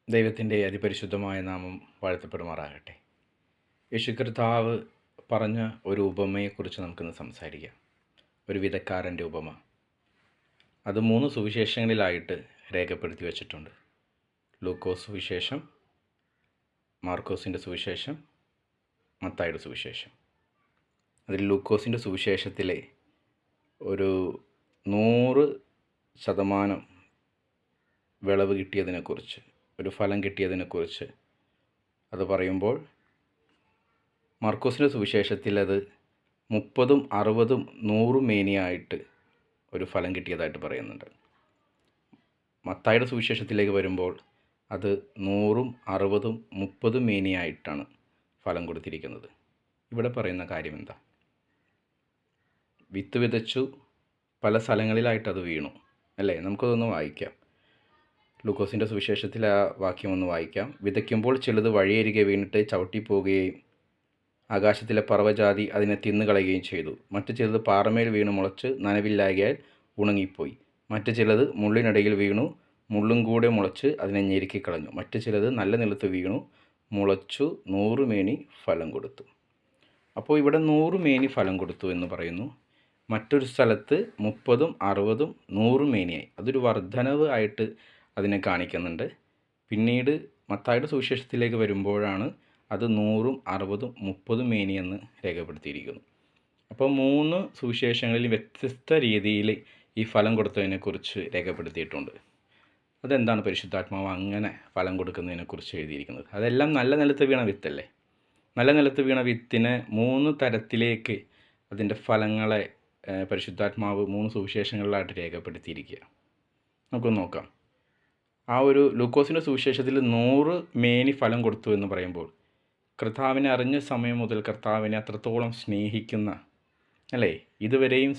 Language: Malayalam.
ദൈവത്തിൻ്റെ അതിപരിശുദ്ധമായ നാമം വാഴ്ത്തപ്പെടുമാറാകട്ടെ. യേശു കർത്താവ് പറഞ്ഞ ഒരു ഉപമയെക്കുറിച്ച് നമുക്കിന്ന് സംസാരിക്കാം. ഒരു വിതക്കാരൻ്റെ ഉപമ. അത് 3 സുവിശേഷങ്ങളിലായിട്ട് രേഖപ്പെടുത്തി വച്ചിട്ടുണ്ട്. ലൂക്കോസ് സുവിശേഷം, മാർക്കോസിൻ്റെ സുവിശേഷം, മത്തായിയുടെ സുവിശേഷം. അതിൽ ലൂക്കോസിൻ്റെ സുവിശേഷത്തിലെ ഒരു 100% വിളവ് കിട്ടിയതിനെക്കുറിച്ച്, ഒരു ഫലം കിട്ടിയതിനെക്കുറിച്ച് അത് പറയുമ്പോൾ, മാർക്കോസിൻ്റെ സുവിശേഷത്തിൽ അത് 30, 60, 100 മേനിയായിട്ട് ഒരു ഫലം കിട്ടിയതായിട്ട് പറയുന്നുണ്ട്. മത്തായിയുടെ സുവിശേഷത്തിലേക്ക് വരുമ്പോൾ അത് 100, 60, 30 മേനിയായിട്ടാണ് ഫലം കൊടുത്തിരിക്കുന്നത്. ഇവിടെ പറയുന്ന കാര്യം എന്താ? വിത്ത് വിതച്ചു, പല സ്ഥലങ്ങളിലായിട്ടത് വീണു, അല്ലേ? നമുക്കതൊന്ന് വായിക്കാം. ലൂക്കോസിൻ്റെ സുവിശേഷത്തിൽ ആ വാക്യം ഒന്ന് വായിക്കാം. വിതയ്ക്കുമ്പോൾ ചിലത് വഴിയരികെ വീണിട്ട് ചവിട്ടിപ്പോവുകയും ആകാശത്തിലെ പറവജാതി അതിനെ തിന്നുകളയുകയും ചെയ്തു. മറ്റു ചിലത് പാറമേൽ വീണ് മുളച്ച് നനവില്ലായകയാൽ ഉണങ്ങിപ്പോയി. മറ്റു ചിലത് മുള്ളിനിടയിൽ വീണു, മുള്ളും കൂടെ മുളച്ച് അതിനെ ഞെരുക്കിക്കളഞ്ഞു. മറ്റു ചിലത് നല്ല നിലത്ത് വീണു, മുളച്ചു 100 മേനി ഫലം കൊടുത്തു. അപ്പോൾ ഇവിടെ 100 മേനി ഫലം കൊടുത്തു എന്ന് പറയുന്നു. മറ്റൊരു സ്ഥലത്ത് 30, 60, 100 മേനിയായി. അതൊരു വർധനവ് ആയിട്ട് അതിനെ കാണിക്കുന്നുണ്ട്. പിന്നീട് മത്തായിയുടെ സുവിശേഷത്തിലേക്ക് വരുമ്പോഴാണ് അത് 100, 60, 30 മേനിയെന്ന് രേഖപ്പെടുത്തിയിരിക്കുന്നു. അപ്പോൾ 3 സുവിശേഷങ്ങളിൽ വ്യത്യസ്ത രീതിയിൽ ഈ ഫലം കൊടുത്തതിനെക്കുറിച്ച് രേഖപ്പെടുത്തിയിട്ടുണ്ട്. അതെന്താണ് പരിശുദ്ധാത്മാവ് അങ്ങനെ ഫലം കൊടുക്കുന്നതിനെക്കുറിച്ച് എഴുതിയിരിക്കുന്നത്? അതെല്ലാം നല്ല നിലത്ത് വീണ വിത്തല്ലേ? നല്ല നിലത്ത് വീണ വിത്തിനെ 3 തരത്തിലേക്ക് അതിൻ്റെ ഫലങ്ങളെ പരിശുദ്ധാത്മാവ് 3 സുവിശേഷങ്ങളിലായിട്ട് രേഖപ്പെടുത്തിയിരിക്കുക. നമുക്കൊന്ന് നോക്കാം. ആ ഒരു ലൂക്കോസിൻ്റെ സുവിശേഷത്തിൽ 100 മേനി ഫലം കൊടുത്തു എന്ന് പറയുമ്പോൾ, കർത്താവിനെ അറിഞ്ഞ സമയം മുതൽ കർത്താവിനെ അത്രത്തോളം സ്നേഹിക്കുന്ന, അല്ലേ, ഇതുവരെയും